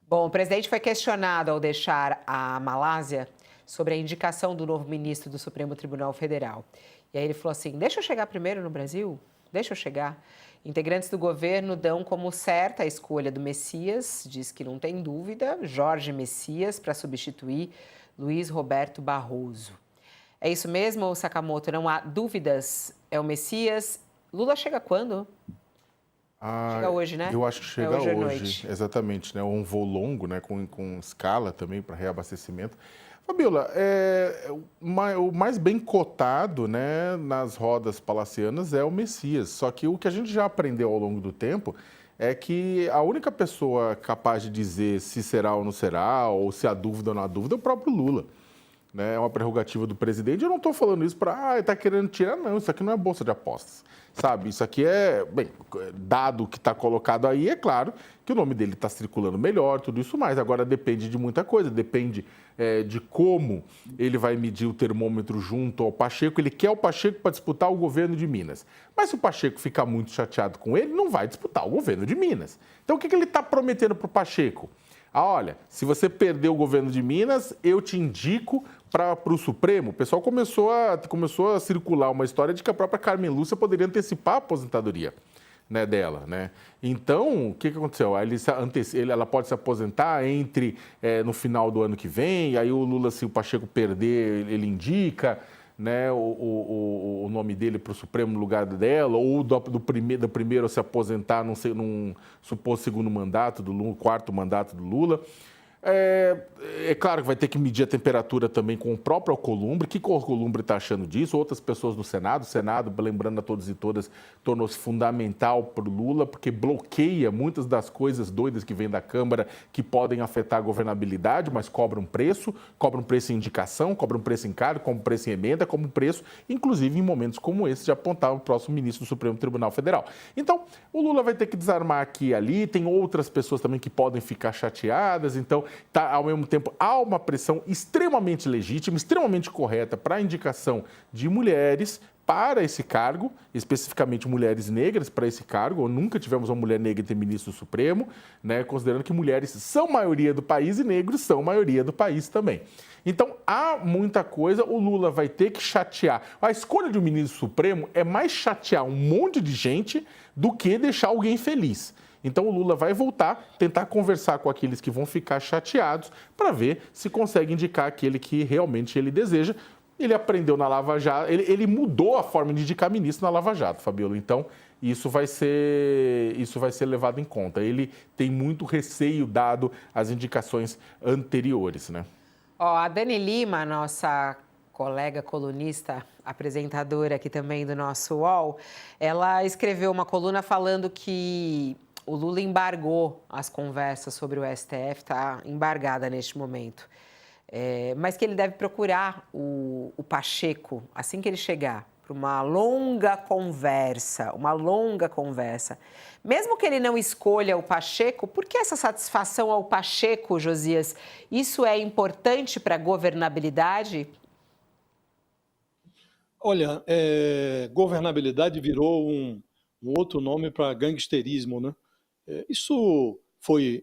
Bom, o presidente foi questionado ao deixar a Malásia sobre a indicação do novo ministro do Supremo Tribunal Federal. E aí ele falou assim: deixa eu chegar primeiro no Brasil? Deixa eu chegar. Integrantes do governo dão como certa a escolha do Messias, diz que não tem dúvida, Jorge Messias, para substituir Luiz Roberto Barroso. É isso mesmo, Sakamoto? Não há dúvidas? É o Messias? Lula chega quando? Ah, Chega hoje, né? eu acho que É chega hoje à hoje, noite. exatamente, né? Um voo longo, né? Com escala também para reabastecimento. Fabiola, o mais bem cotado, né, nas rodas palacianas é o Messias. Só que o que a gente já aprendeu ao longo do tempo é que a única pessoa capaz de dizer se será ou não será, ou se há dúvida ou não há dúvida, é o próprio Lula. Né? É uma prerrogativa do presidente. Eu não estou falando isso para, ele está querendo tirar, não. Isso aqui não é bolsa de apostas, sabe? Isso aqui é, bem, dado que está colocado aí, é claro que o nome dele está circulando melhor, tudo isso mais. Agora depende de muita coisa, depende de como ele vai medir o termômetro junto ao Pacheco. Ele quer o Pacheco para disputar o governo de Minas. Mas se o Pacheco ficar muito chateado com ele, não vai disputar o governo de Minas. Então o que ele está prometendo para o Pacheco? Ah, olha, se você perder o governo de Minas, eu te indico para o Supremo. O pessoal começou a circular uma história de que a própria Carmen Lúcia poderia antecipar a aposentadoria, né, dela, né? Então, o que aconteceu? Ela pode se aposentar no final do ano que vem, aí o Lula, se o Pacheco perder, ele indica, né, o nome dele para o Supremo no lugar dela, ou do primeiro a se aposentar num suposto segundo mandato do Lula, quarto mandato do Lula. É claro que vai ter que medir a temperatura também com o próprio Alcolumbre. O que o Alcolumbre está achando disso? Outras pessoas do Senado. O Senado, lembrando a todos e todas, tornou-se fundamental para o Lula, porque bloqueia muitas das coisas doidas que vêm da Câmara que podem afetar a governabilidade, mas cobram preço em indicação, cobram preço em cargo, cobram preço em emenda, cobram preço, inclusive em momentos como esse, de apontar o próximo ministro do Supremo Tribunal Federal. Então, o Lula vai ter que desarmar aqui e ali. Tem outras pessoas também que podem ficar chateadas. Então, ao mesmo tempo, há uma pressão extremamente legítima, extremamente correta para a indicação de mulheres para esse cargo, especificamente mulheres negras para esse cargo. Nunca tivemos uma mulher negra ter ministro do Supremo, né, considerando que mulheres são maioria do país e negros são maioria do país também. Então, há muita coisa, o Lula vai ter que chatear. A escolha de um ministro Supremo é mais chatear um monte de gente do que deixar alguém feliz. Então o Lula vai voltar, tentar conversar com aqueles que vão ficar chateados para ver se consegue indicar aquele que realmente ele deseja. Ele aprendeu na Lava Jato, ele mudou a forma de indicar ministro na Lava Jato, Fabiola. Então isso vai ser levado em conta. Ele tem muito receio dado as indicações anteriores, né? Ó, a Dani Lima, nossa colega colunista, apresentadora aqui também do nosso UOL, ela escreveu uma coluna falando que o Lula embargou as conversas sobre o STF, está embargada neste momento. Mas que ele deve procurar o Pacheco assim que ele chegar, para uma longa conversa, uma longa conversa. Mesmo que ele não escolha o Pacheco, por que essa satisfação ao Pacheco, Josias? Isso é importante para a governabilidade? Olha, governabilidade virou um outro nome para gangsterismo, né? Isso foi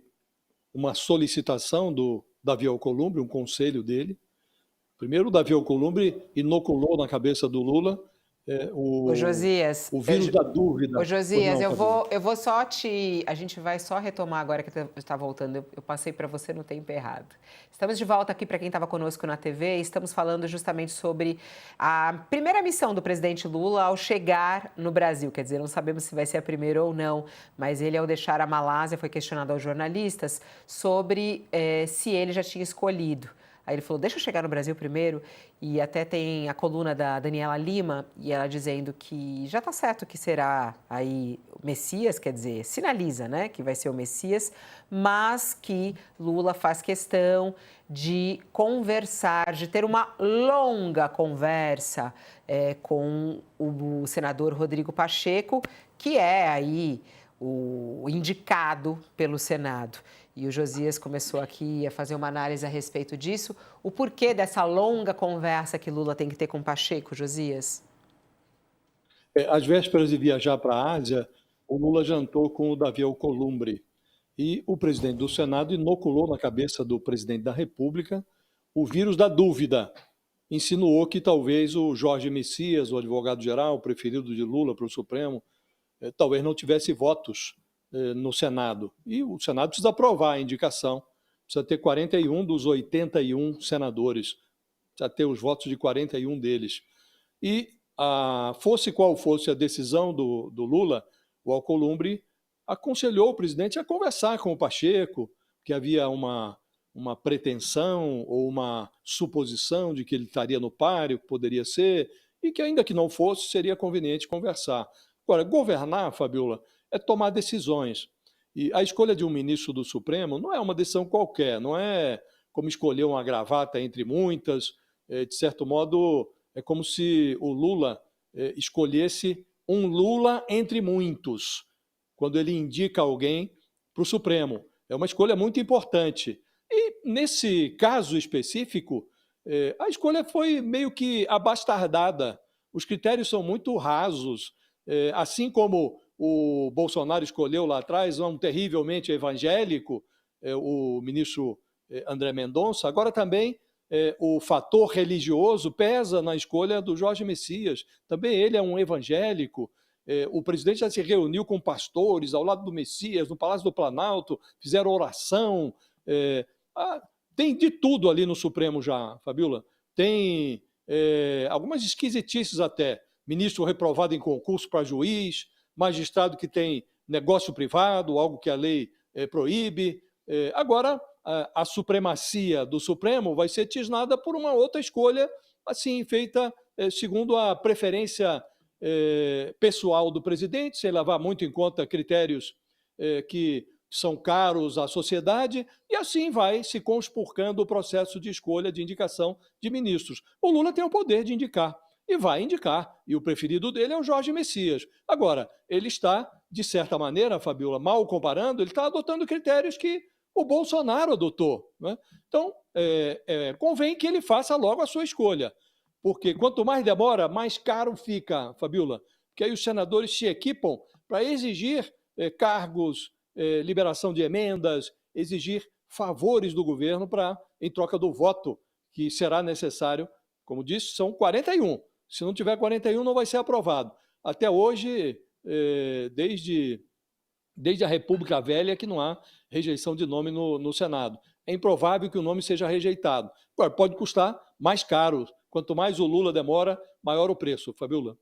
uma solicitação do Davi Alcolumbre, um conselho dele. Primeiro, o Davi Alcolumbre inoculou na cabeça do Lula Ô, Josias, o vírus da dúvida. Ô, Pois Josias, não, Fabíola. eu vou só a gente vai só retomar agora que está voltando. Eu passei para você no tempo errado. Estamos de volta aqui para quem estava conosco na TV. Estamos falando justamente sobre a primeira missão do presidente Lula ao chegar no Brasil. Quer dizer, não sabemos se vai ser a primeira ou não, mas ele, ao deixar a Malásia, foi questionado aos jornalistas sobre se ele já tinha escolhido. Aí ele falou, deixa eu chegar no Brasil primeiro, e até tem a coluna da Daniela Lima, e ela dizendo que já está certo que será aí o Messias, quer dizer, sinaliza, né, que vai ser o Messias, mas que Lula faz questão de conversar, de ter uma longa conversa com o senador Rodrigo Pacheco, que é aí o indicado pelo Senado. E o Josias começou aqui a fazer uma análise a respeito disso. O porquê dessa longa conversa que Lula tem que ter com Pacheco, Josias? Às vésperas de viajar para a Ásia, o Lula jantou com o Davi Alcolumbre. e o presidente do Senado inoculou na cabeça do presidente da República o vírus da dúvida. Insinuou que talvez o Jorge Messias, o advogado-geral preferido de Lula para o Supremo, talvez não tivesse votos no Senado. E o Senado precisa aprovar a indicação, precisa ter 41 dos 81 senadores, precisa ter os votos de 41 deles. E fosse qual fosse a decisão do Lula, o Alcolumbre aconselhou o presidente a conversar com o Pacheco, que havia uma pretensão ou uma suposição de que ele estaria no páreo, que poderia ser, e que ainda que não fosse, seria conveniente conversar. Agora, governar, Fabiola, é tomar decisões. E a escolha de um ministro do Supremo não é uma decisão qualquer, não é como escolher uma gravata entre muitas. De certo modo, é como se o Lula escolhesse um Lula entre muitos, quando ele indica alguém para o Supremo. É uma escolha muito importante. E, nesse caso específico, a escolha foi meio que abastardada. Os critérios são muito rasos. Assim como o Bolsonaro escolheu lá atrás um terrivelmente evangélico, o ministro André Mendonça, agora também o fator religioso pesa na escolha do Jorge Messias. Também ele é um evangélico. O presidente já se reuniu com pastores ao lado do Messias, no Palácio do Planalto, fizeram oração. Tem de tudo ali no Supremo já, Fabiola. Tem algumas esquisitices até. Ministro reprovado em concurso para juiz, magistrado que tem negócio privado, algo que a lei proíbe. Agora, a supremacia do Supremo vai ser tisnada por uma outra escolha, assim, feita segundo a preferência pessoal do presidente, sem levar muito em conta critérios que são caros à sociedade, e assim vai se conspurcando o processo de escolha de indicação de ministros. O Lula tem o poder de indicar, e vai indicar, e o preferido dele é o Jorge Messias. Agora, ele está, de certa maneira, Fabiola, mal comparando, ele está adotando critérios que o Bolsonaro adotou, né? Então, convém que ele faça logo a sua escolha, porque quanto mais demora, mais caro fica, Fabiola, porque aí os senadores se equipam para exigir cargos, liberação de emendas, exigir favores do governo em troca do voto que será necessário. Como disse, são 41. Se não tiver 41, não vai ser aprovado. Até hoje, desde a República Velha, que não há rejeição de nome no Senado. É improvável que o nome seja rejeitado. Pode custar mais caro. Quanto mais o Lula demora, maior o preço, Fabiola.